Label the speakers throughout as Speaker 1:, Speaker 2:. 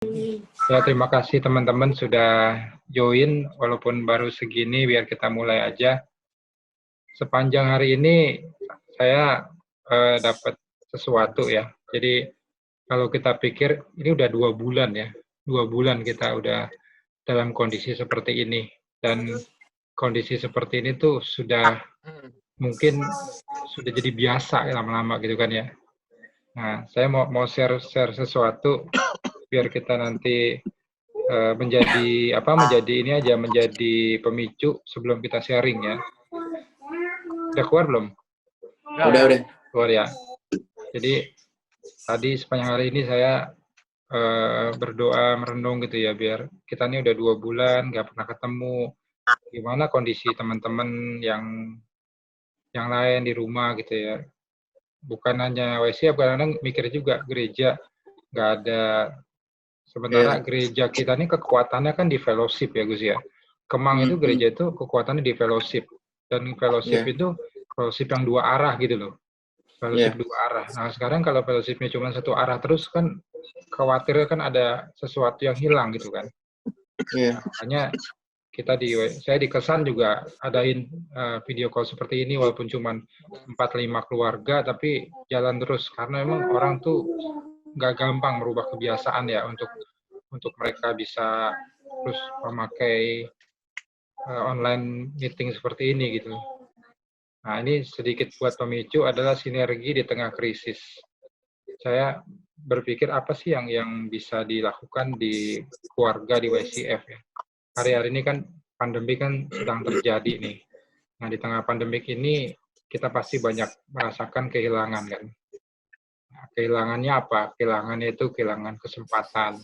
Speaker 1: Ya, terima kasih teman-teman sudah join, walaupun baru segini, biar kita mulai aja. Sepanjang hari ini saya dapat sesuatu ya. Jadi kalau kita pikir ini udah 2 bulan ya, 2 bulan kita udah dalam kondisi seperti ini, dan kondisi seperti ini tuh sudah mungkin sudah jadi biasa ya, lama-lama gitu kan ya. Nah, saya mau share sesuatu biar kita nanti menjadi ini aja, menjadi pemicu sebelum kita sharing ya. Udah keluar belum?
Speaker 2: Udah.
Speaker 1: Keluar ya. Jadi tadi sepanjang hari ini saya berdoa, merenung gitu ya, biar kita ini udah 2 bulan nggak pernah ketemu. Gimana kondisi teman-teman yang lain di rumah gitu ya. Bukan hanya WC, kadang-kadang mikir juga gereja nggak ada. Sementara gereja kita ini kekuatannya kan di fellowship ya Gus ya. Kemang itu gereja itu kekuatannya di fellowship. Dan fellowship itu fellowship yang 2 arah gitu loh. Fellowship 2 arah. Nah sekarang kalau fellowshipnya cuma 1 arah terus kan khawatirnya kan ada sesuatu yang hilang gitu kan. Makanya saya dikesan juga adain video call seperti ini walaupun cuma 4-5 keluarga, tapi jalan terus karena emang orang tuh nggak gampang merubah kebiasaan ya untuk mereka bisa terus memakai online meeting seperti ini gitu. Nah ini sedikit buat pemicu adalah sinergi di tengah krisis. Saya berpikir apa sih yang bisa dilakukan di keluarga di YCF ya. Hari-hari ini kan pandemi kan sedang terjadi nih. Nah di tengah pandemik ini kita pasti banyak merasakan kehilangan kan. Nah, kehilangannya apa? Kehilangannya itu kehilangan kesempatan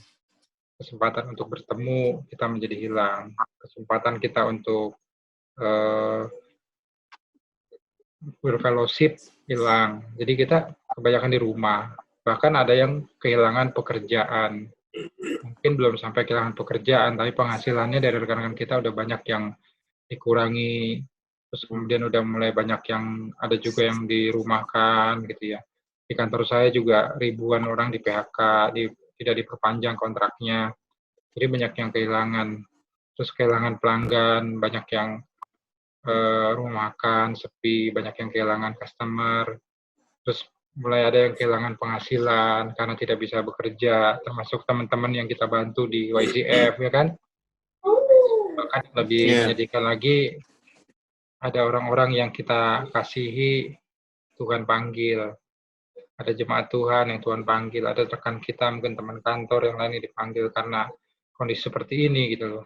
Speaker 1: untuk bertemu kita menjadi hilang, kesempatan kita untuk berfellowship hilang. Jadi kita kebanyakan di rumah, bahkan ada yang kehilangan pekerjaan. Mungkin belum sampai kehilangan pekerjaan, tapi penghasilannya dari rekan-rekan kita udah banyak yang dikurangi, terus kemudian udah mulai banyak yang ada juga yang dirumahkan gitu ya. Di kantor saya juga ribuan orang di PHK, tidak diperpanjang kontraknya. Jadi banyak yang kehilangan, terus kehilangan pelanggan, banyak yang rumah makan sepi, banyak yang kehilangan customer, terus mulai ada yang kehilangan penghasilan karena tidak bisa bekerja, termasuk teman-teman yang kita bantu di YCF ya kan. Bahkan lebih menyedihkan lagi, ada orang-orang yang kita kasihi Tuhan panggil. Ada jemaat Tuhan yang Tuhan panggil, ada rekan kita, mungkin teman kantor yang lain yang dipanggil karena kondisi seperti ini gitu loh.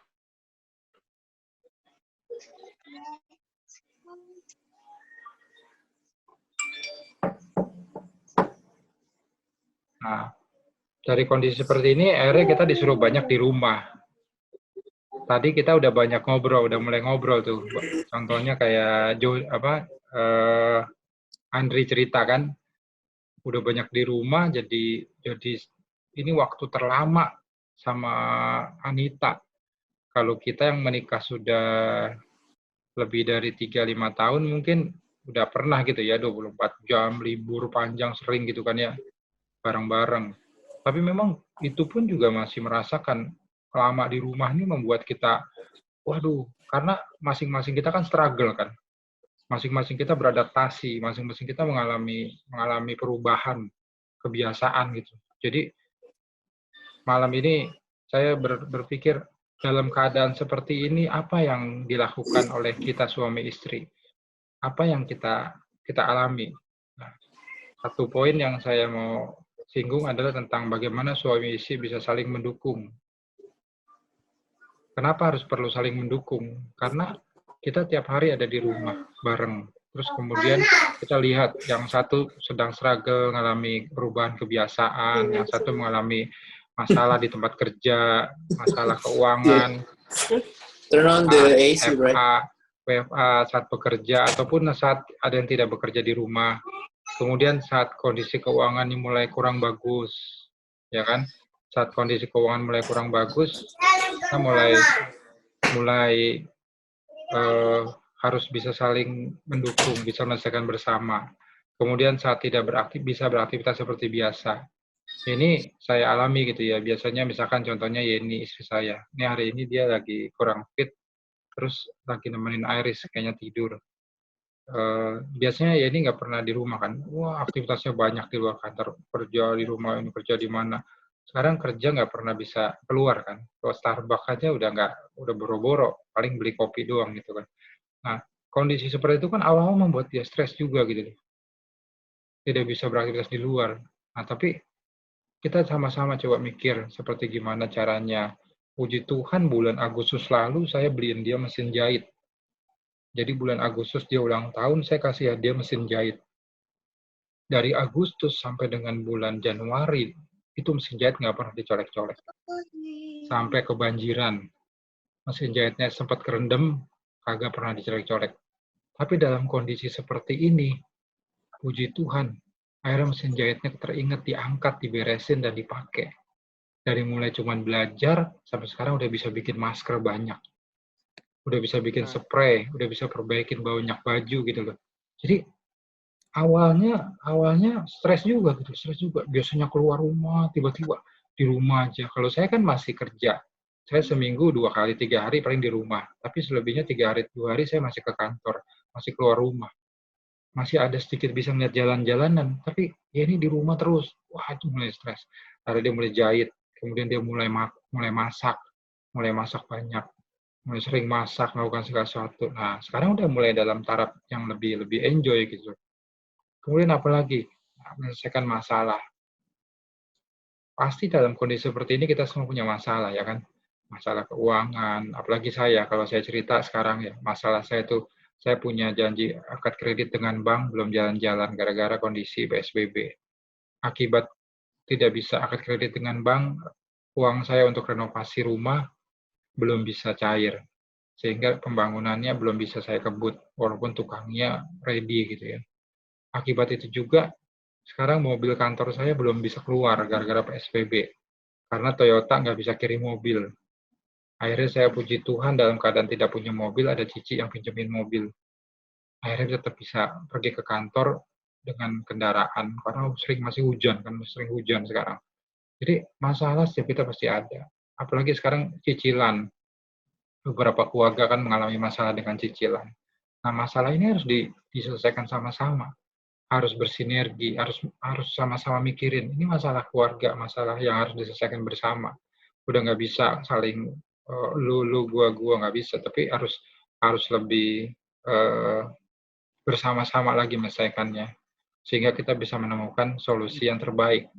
Speaker 1: Nah, dari kondisi seperti ini, akhirnya kita disuruh banyak di rumah. Tadi kita udah banyak ngobrol, udah mulai ngobrol tuh. Contohnya kayak Andri cerita kan, udah banyak di rumah, jadi ini waktu terlama sama Anita. Kalau kita yang menikah sudah lebih dari 3-5 tahun mungkin udah pernah gitu ya, 24 jam, libur panjang sering gitu kan ya, bareng-bareng. Tapi memang itu pun juga masih merasakan lama di rumah ini membuat kita, waduh, karena masing-masing kita kan struggle kan. Masing-masing kita beradaptasi, masing-masing kita mengalami perubahan kebiasaan gitu. Jadi malam ini saya berpikir dalam keadaan seperti ini apa yang dilakukan oleh kita suami istri? Apa yang kita alami? Nah, satu poin yang saya mau singgung adalah tentang bagaimana suami istri bisa saling mendukung. Kenapa harus perlu saling mendukung? Karena kita tiap hari ada di rumah bareng. Terus kemudian kita lihat yang satu sedang struggle, mengalami perubahan kebiasaan, yang satu mengalami masalah di tempat kerja, masalah keuangan,
Speaker 2: Turn on the AC,
Speaker 1: WFA saat bekerja, ataupun saat ada yang tidak bekerja di rumah. Kemudian saat kondisi keuangan ini mulai kurang bagus, ya kan? Saat kondisi keuangan mulai kurang bagus, kita mulai harus bisa saling mendukung, bisa menyelesaikan bersama. Kemudian saat tidak bisa beraktivitas seperti biasa. Ini saya alami gitu ya. Biasanya misalkan contohnya Yeni istri saya. Ini hari ini dia lagi kurang fit, terus lagi nemenin Iris kayaknya tidur. Biasanya Yeni nggak pernah di rumah kan. Wah, aktivitasnya banyak di luar kantor. Kerja di rumah, ini kerja di mana. Sekarang kerja nggak pernah bisa keluar kan. Kalau Starbucks aja udah boro-boro. Paling beli kopi doang gitu kan. Nah, kondisi seperti itu kan awal-awal membuat dia stres juga gitu. Tidak bisa beraktivitas di luar. Nah, tapi kita sama-sama coba mikir seperti gimana caranya. Puji Tuhan bulan Agustus lalu saya beliin dia mesin jahit. Jadi bulan Agustus dia ulang tahun, saya kasih hadiah mesin jahit. Dari Agustus sampai dengan bulan Januari, itu mesin jahit nggak pernah dicolek-colek. Sampai kebanjiran. Mesin jahitnya sempat kerendam, kagak pernah dicolek-colek. Tapi dalam kondisi seperti ini, puji Tuhan, akhirnya mesin jahitnya teringat, diangkat, diberesin, dan dipakai. Dari mulai cuman belajar, sampai sekarang udah bisa bikin masker banyak. Udah bisa bikin spray, udah bisa perbaikin banyak baju gitu loh. Jadi awalnya stres juga gitu, stres juga. Biasanya keluar rumah, tiba-tiba di rumah aja. Kalau saya kan masih kerja. Saya seminggu 2 kali, 3 hari paling di rumah. Tapi selebihnya 3 hari, 2 hari saya masih ke kantor, masih keluar rumah. Masih ada sedikit bisa ngeliat jalan-jalanan, tapi ya ini di rumah terus. Wah, itu mulai stres. Ada dia mulai jahit, kemudian dia mulai masak banyak, mulai sering masak, melakukan segala sesuatu. Nah, sekarang udah mulai dalam taraf yang lebih enjoy gitu. Kemudian apalagi? Nah, menyelesaikan masalah. Pasti dalam kondisi seperti ini kita semua punya masalah ya kan? Masalah keuangan, apalagi saya, kalau saya cerita sekarang ya, masalah saya itu saya punya janji akad kredit dengan bank belum jalan-jalan gara-gara kondisi PSBB. Akibat tidak bisa akad kredit dengan bank, uang saya untuk renovasi rumah belum bisa cair. Sehingga pembangunannya belum bisa saya kebut, walaupun tukangnya ready gitu ya. Akibat itu juga, sekarang mobil kantor saya belum bisa keluar gara-gara PSBB. Karena Toyota nggak bisa kirim mobil. Akhirnya saya puji Tuhan dalam keadaan tidak punya mobil, ada cici yang pinjemin mobil. Akhirnya tetap bisa pergi ke kantor dengan kendaraan, karena masih hujan, kan sering hujan sekarang. Jadi masalah setiap kita pasti ada. Apalagi sekarang cicilan. Beberapa keluarga kan mengalami masalah dengan cicilan. Nah, masalah ini harus diselesaikan sama-sama. Harus bersinergi, harus sama-sama mikirin. Ini masalah keluarga, masalah yang harus diselesaikan bersama. Udah nggak bisa saling lu, gua nggak bisa. Tapi harus lebih bersama-sama lagi menyelesaikannya. Sehingga kita bisa menemukan solusi yang terbaik.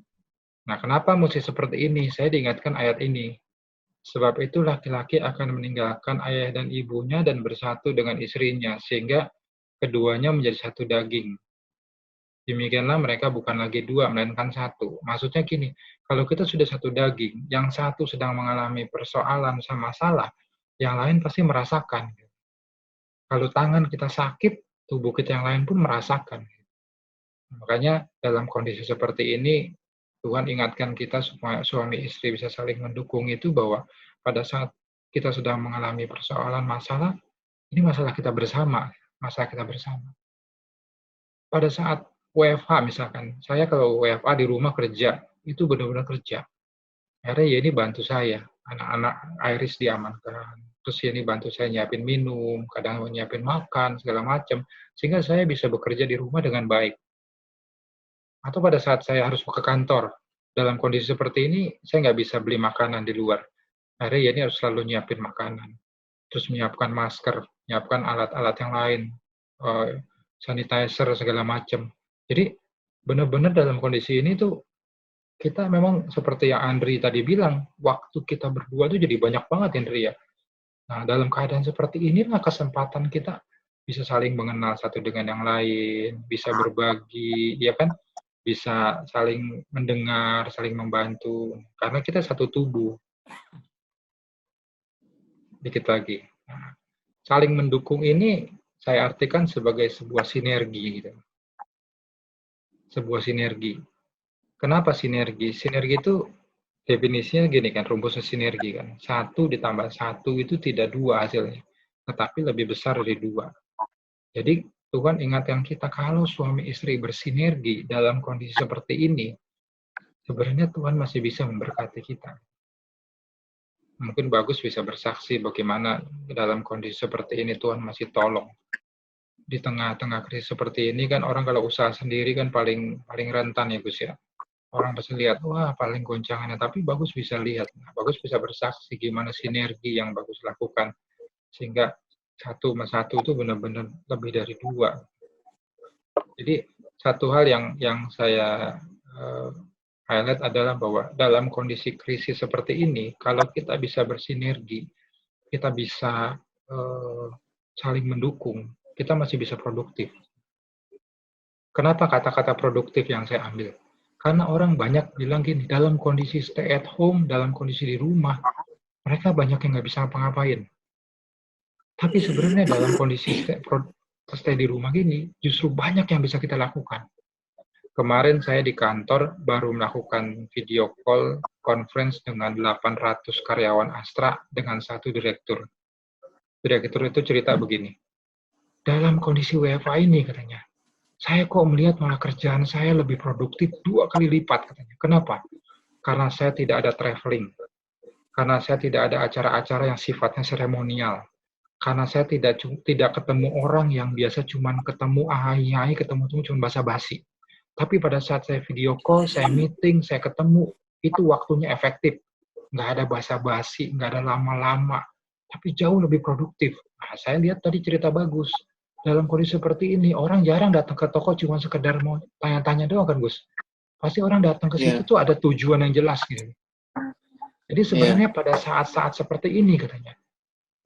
Speaker 1: Nah, kenapa mesti seperti ini? Saya diingatkan ayat ini. Sebab itu laki-laki akan meninggalkan ayah dan ibunya dan bersatu dengan istrinya, sehingga keduanya menjadi satu daging. Demikianlah mereka bukan lagi dua, melainkan satu. Maksudnya gini, kalau kita sudah satu daging, yang satu sedang mengalami persoalan sama masalah, yang lain pasti merasakan. Kalau tangan kita sakit, tubuh kita yang lain pun merasakan. Makanya dalam kondisi seperti ini, Tuhan ingatkan kita supaya suami istri bisa saling mendukung itu bahwa pada saat kita sedang mengalami persoalan masalah, ini masalah kita bersama, masalah kita bersama. Pada saat WFH misalkan, saya kalau WFH di rumah kerja, itu benar-benar kerja. Akhirnya ya ini bantu saya, anak-anak Iris diamankan, terus ya ini bantu saya nyiapin minum, kadang nyiapin makan, segala macam, sehingga saya bisa bekerja di rumah dengan baik. Atau pada saat saya harus ke kantor, dalam kondisi seperti ini, saya nggak bisa beli makanan di luar. Akhirnya ya ini harus selalu nyiapin makanan. Terus menyiapkan masker, menyiapkan alat-alat yang lain, sanitizer, segala macam. Jadi, benar-benar dalam kondisi ini tuh, kita memang seperti yang Andri tadi bilang, waktu kita berdua tuh jadi banyak banget, Andri ya. Nah, dalam keadaan seperti inilah kesempatan kita bisa saling mengenal satu dengan yang lain, bisa berbagi, ya kan? Bisa saling mendengar, saling membantu, karena kita satu tubuh. Dikit lagi. Nah, saling mendukung ini saya artikan sebagai sebuah sinergi. Gitu. Sebuah sinergi. Kenapa sinergi? Sinergi itu definisinya gini kan, rumusnya sinergi kan. 1 ditambah 1 itu tidak 2 hasilnya, tetapi lebih besar dari 2. Jadi Tuhan ingatkan kita kalau suami istri bersinergi dalam kondisi seperti ini, sebenarnya Tuhan masih bisa memberkati kita. Mungkin bagus bisa bersaksi bagaimana dalam kondisi seperti ini Tuhan masih tolong. Di tengah-tengah krisis seperti ini kan orang kalau usaha sendiri kan paling rentan ya Gus ya. Orang pasti lihat, wah paling goncangannya, tapi bagus bisa lihat. Nah, bagus bisa bersaksi gimana sinergi yang bagus lakukan. Sehingga satu sama satu itu benar-benar lebih dari dua. Jadi satu hal yang saya highlight adalah bahwa dalam kondisi krisis seperti ini, kalau kita bisa bersinergi, kita bisa saling mendukung, kita masih bisa produktif. Kenapa kata-kata produktif yang saya ambil? Karena orang banyak bilang gini, dalam kondisi stay at home, dalam kondisi di rumah, mereka banyak yang nggak bisa ngapa-ngapain. Tapi sebenarnya dalam kondisi stay di rumah gini, justru banyak yang bisa kita lakukan. Kemarin saya di kantor baru melakukan video call conference dengan 800 karyawan Astra dengan satu direktur. Direktur itu cerita begini, dalam kondisi WFA ini katanya, saya kok melihat malah kerjaan saya lebih produktif 2 kali lipat katanya. Kenapa? Karena saya tidak ada traveling. Karena saya tidak ada acara-acara yang sifatnya seremonial. Karena saya tidak ketemu orang yang biasa cuma ketemu ahai-ahai, ketemu cuma basa-basi. Tapi pada saat saya video call, saya meeting, saya ketemu, itu waktunya efektif. Nggak ada basa-basi, nggak ada lama-lama. Tapi jauh lebih produktif. Nah, saya lihat tadi cerita bagus. Dalam kondisi seperti ini, orang jarang datang ke toko cuma sekedar mau tanya-tanya doang kan, Gus? Pasti orang datang ke situ tuh ada tujuan yang jelas gitu. Jadi sebenarnya pada saat-saat seperti ini katanya,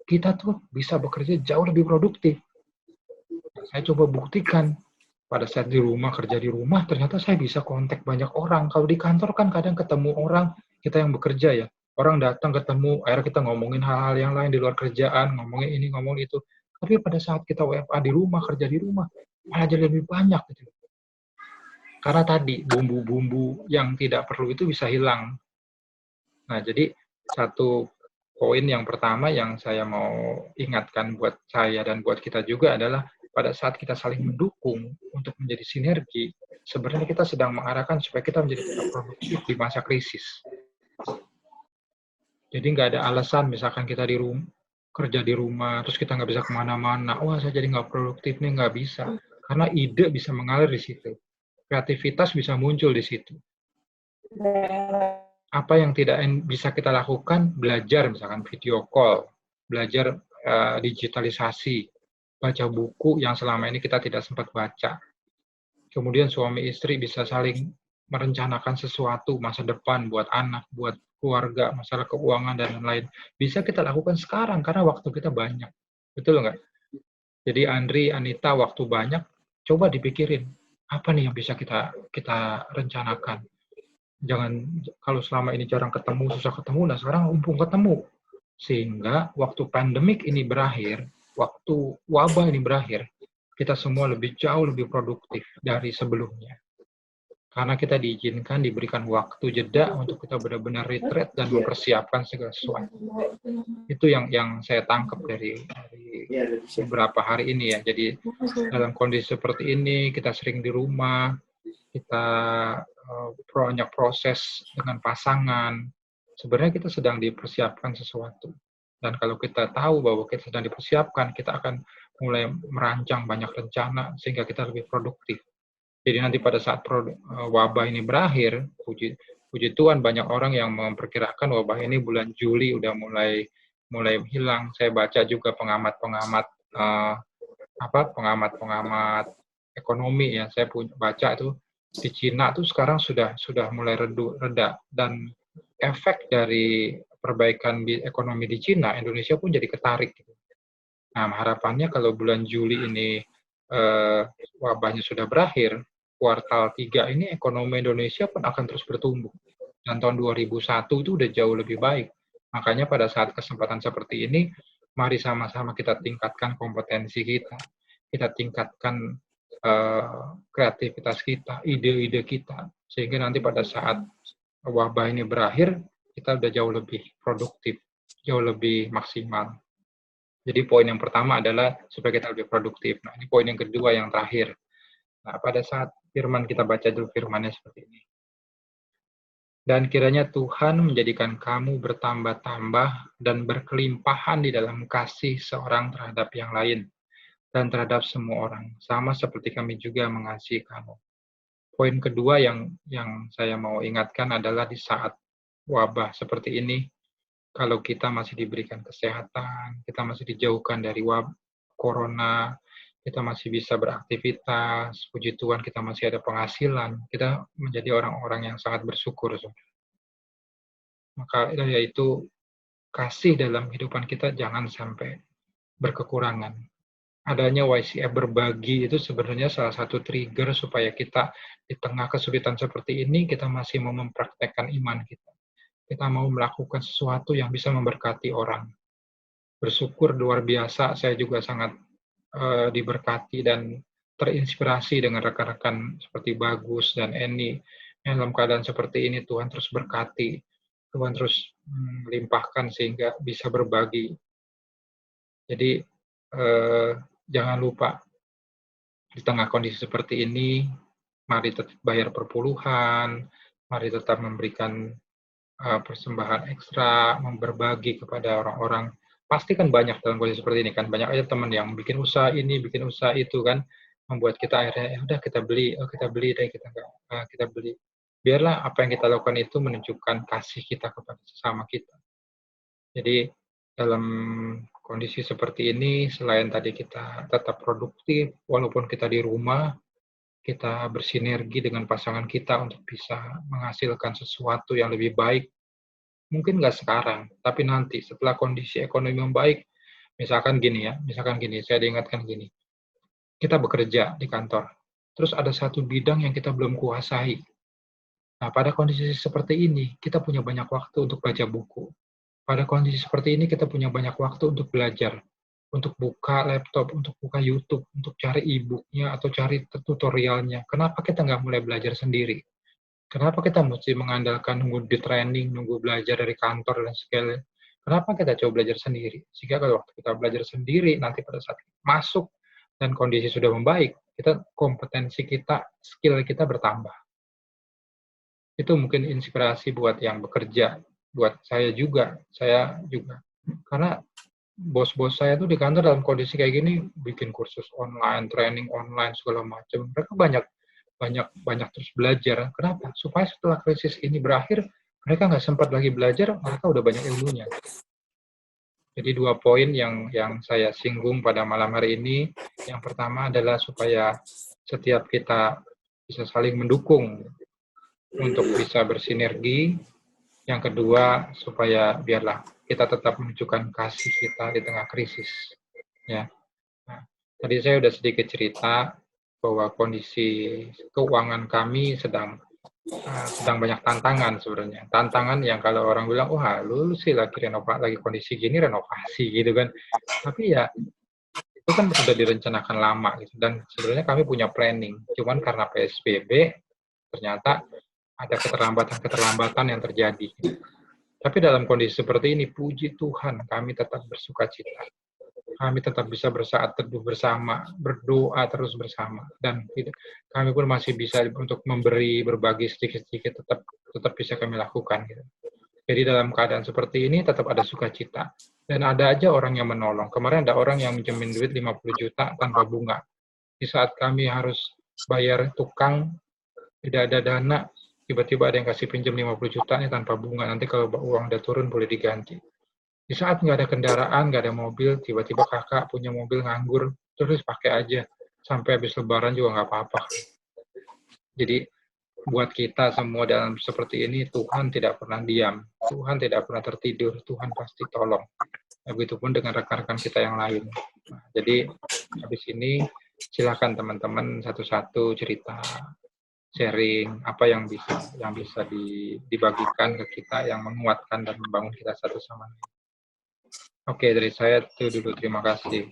Speaker 1: kita tuh bisa bekerja jauh lebih produktif. Saya coba buktikan. Pada saat di rumah, kerja di rumah, ternyata saya bisa kontak banyak orang. Kalau di kantor kan kadang ketemu orang, kita yang bekerja ya. Orang datang ketemu, akhirnya kita ngomongin hal-hal yang lain di luar kerjaan, ngomongin ini, ngomongin itu. Tapi pada saat kita WFA di rumah, kerja di rumah, malah jadi lebih banyak. Gitu. Karena tadi, bumbu-bumbu yang tidak perlu itu bisa hilang. Nah, jadi satu poin yang pertama yang saya mau ingatkan buat saya dan buat kita juga adalah pada saat kita saling mendukung untuk menjadi sinergi, sebenarnya kita sedang mengarahkan supaya kita menjadi tetap produktif di masa krisis. Jadi nggak ada alasan misalkan kita kerja di rumah, terus kita nggak bisa kemana-mana, wah saya jadi nggak produktif nih, nggak bisa. Karena ide bisa mengalir di situ. Kreativitas bisa muncul di situ. Apa yang tidak bisa kita lakukan, belajar misalkan video call, belajar digitalisasi, baca buku yang selama ini kita tidak sempat baca. Kemudian suami istri bisa saling merencanakan sesuatu masa depan buat anak, buat keluarga, masalah keuangan, dan lain-lain. Bisa kita lakukan sekarang karena waktu kita banyak. Betul nggak? Jadi Andri, Anita, waktu banyak, coba dipikirin, apa nih yang bisa kita rencanakan. Jangan, kalau selama ini jarang ketemu, susah ketemu, nah sekarang mumpung ketemu. Sehingga waktu pandemik ini berakhir, waktu wabah ini berakhir, kita semua jauh lebih produktif dari sebelumnya. Karena kita diizinkan, diberikan waktu jeda untuk kita benar-benar retreat dan mempersiapkan segala sesuatu. Itu yang saya tangkap dari beberapa hari ini ya. Jadi dalam kondisi seperti ini, kita sering di rumah, kita banyak proses dengan pasangan, sebenarnya kita sedang dipersiapkan sesuatu. Dan kalau kita tahu bahwa kita sedang dipersiapkan, kita akan mulai merancang banyak rencana sehingga kita lebih produktif. Jadi nanti pada saat wabah ini berakhir, puji Tuhan banyak orang yang memperkirakan wabah ini bulan Juli udah mulai hilang. Saya baca juga pengamat ekonomi ya, saya baca itu di Cina tuh sekarang sudah mulai reda, dan efek dari perbaikan ekonomi di Cina, Indonesia pun jadi ketarik. Nah, harapannya kalau bulan Juli ini wabahnya sudah berakhir, kuartal 3 ini ekonomi Indonesia pun akan terus bertumbuh. Dan tahun 2001 itu udah jauh lebih baik. Makanya pada saat kesempatan seperti ini, mari sama-sama kita tingkatkan kompetensi kita. Kita tingkatkan kreativitas kita, ide-ide kita. Sehingga nanti pada saat wabah ini berakhir, kita udah jauh lebih produktif, jauh lebih maksimal. Jadi poin yang pertama adalah supaya kita lebih produktif. Nah, ini poin yang kedua yang terakhir. Nah, pada saat firman kita baca dulu firmannya seperti ini. Dan kiranya Tuhan menjadikan kamu bertambah-tambah dan berkelimpahan di dalam kasih seorang terhadap yang lain dan terhadap semua orang, sama seperti kami juga mengasihi kamu. Poin kedua yang saya mau ingatkan adalah di saat wabah seperti ini, kalau kita masih diberikan kesehatan, kita masih dijauhkan dari corona, kita masih bisa beraktivitas, puji Tuhan kita masih ada penghasilan, kita menjadi orang-orang yang sangat bersyukur. Maka yaitu kasih dalam kehidupan kita jangan sampai berkekurangan. Adanya YCF berbagi itu sebenarnya salah satu trigger supaya kita di tengah kesulitan seperti ini, kita masih mau mempraktekkan iman kita. Kita mau melakukan sesuatu yang bisa memberkati orang. Bersyukur luar biasa, saya juga sangat diberkati dan terinspirasi dengan rekan-rekan seperti Bagus dan Eni. Dalam keadaan seperti ini, Tuhan terus berkati. Tuhan terus limpahkan sehingga bisa berbagi. Jadi, jangan lupa, di tengah kondisi seperti ini, mari tetap bayar perpuluhan, mari tetap memberikan persembahan ekstra, berbagi kepada orang-orang. Pasti kan banyak dalam kondisi seperti ini kan, banyak aja teman yang bikin usaha ini, bikin usaha itu kan, membuat kita akhirnya ya udah kita beli deh, kita beli. Biarlah apa yang kita lakukan itu menunjukkan kasih kita kepada sesama kita. Jadi dalam kondisi seperti ini, selain tadi kita tetap produktif, walaupun kita di rumah, kita bersinergi dengan pasangan kita untuk bisa menghasilkan sesuatu yang lebih baik. Mungkin nggak sekarang, tapi nanti setelah kondisi ekonomi membaik, misalkan gini, saya diingatkan gini, kita bekerja di kantor, terus ada satu bidang yang kita belum kuasai. Nah, pada kondisi seperti ini, kita punya banyak waktu untuk baca buku. Pada kondisi seperti ini, kita punya banyak waktu untuk belajar, untuk buka laptop, untuk buka YouTube, untuk cari e-book-nya atau cari tutorialnya. Kenapa kita nggak mulai belajar sendiri? Kenapa kita mesti mengandalkan nunggu di training, nunggu belajar dari kantor dan segala? Kenapa kita coba belajar sendiri? Sehingga kalau waktu kita belajar sendiri, nanti pada saat masuk dan kondisi sudah membaik, kompetensi kita, skill kita bertambah. Itu mungkin inspirasi buat yang bekerja, buat saya juga. Karena bos-bos saya tuh di kantor dalam kondisi kayak gini, bikin kursus online, training online, segala macam. Mereka banyak terus belajar. Kenapa? Supaya setelah krisis ini berakhir, mereka nggak sempat lagi belajar, mereka udah banyak ilmunya. Jadi 2 poin yang saya singgung pada malam hari ini. Yang pertama adalah supaya setiap kita bisa saling mendukung untuk bisa bersinergi. Yang kedua, supaya biarlah kita tetap menunjukkan kasih kita di tengah krisis. Ya. Nah, tadi saya sudah sedikit cerita bahwa kondisi keuangan kami sedang banyak tantangan sebenarnya. Tantangan yang kalau orang bilang, wah lu sih lagi kondisi gini renovasi gitu kan. Tapi ya itu kan sudah direncanakan lama gitu. Dan sebenarnya kami punya planning. Cuman karena PSBB ternyata ada keterlambatan yang terjadi. Tapi dalam kondisi seperti ini, puji Tuhan, kami tetap bersuka cita. Kami tetap bisa bersaat teduh bersama, berdoa terus bersama, dan kami pun masih bisa untuk berbagi sedikit-sedikit, tetap bisa kami lakukan. Gitu. Jadi dalam keadaan seperti ini tetap ada sukacita. Dan ada aja orang yang menolong. Kemarin ada orang yang minjemin duit 50 juta tanpa bunga. Di saat kami harus bayar tukang, tidak ada dana, tiba-tiba ada yang kasih pinjam 50 juta nih tanpa bunga. Nanti kalau uang udah turun boleh diganti. Di saat nggak ada kendaraan, nggak ada mobil, tiba-tiba kakak punya mobil nganggur, terus pakai aja. Sampai habis lebaran juga nggak apa-apa. Jadi, buat kita semua dalam seperti ini, Tuhan tidak pernah diam. Tuhan tidak pernah tertidur. Tuhan pasti tolong. Begitupun dengan rekan-rekan kita yang lain. Nah, jadi, habis ini, silakan teman-teman satu-satu cerita, sharing, apa yang bisa dibagikan ke kita, yang menguatkan dan membangun kita satu sama lain. Oke, dari saya itu dulu. Terima kasih.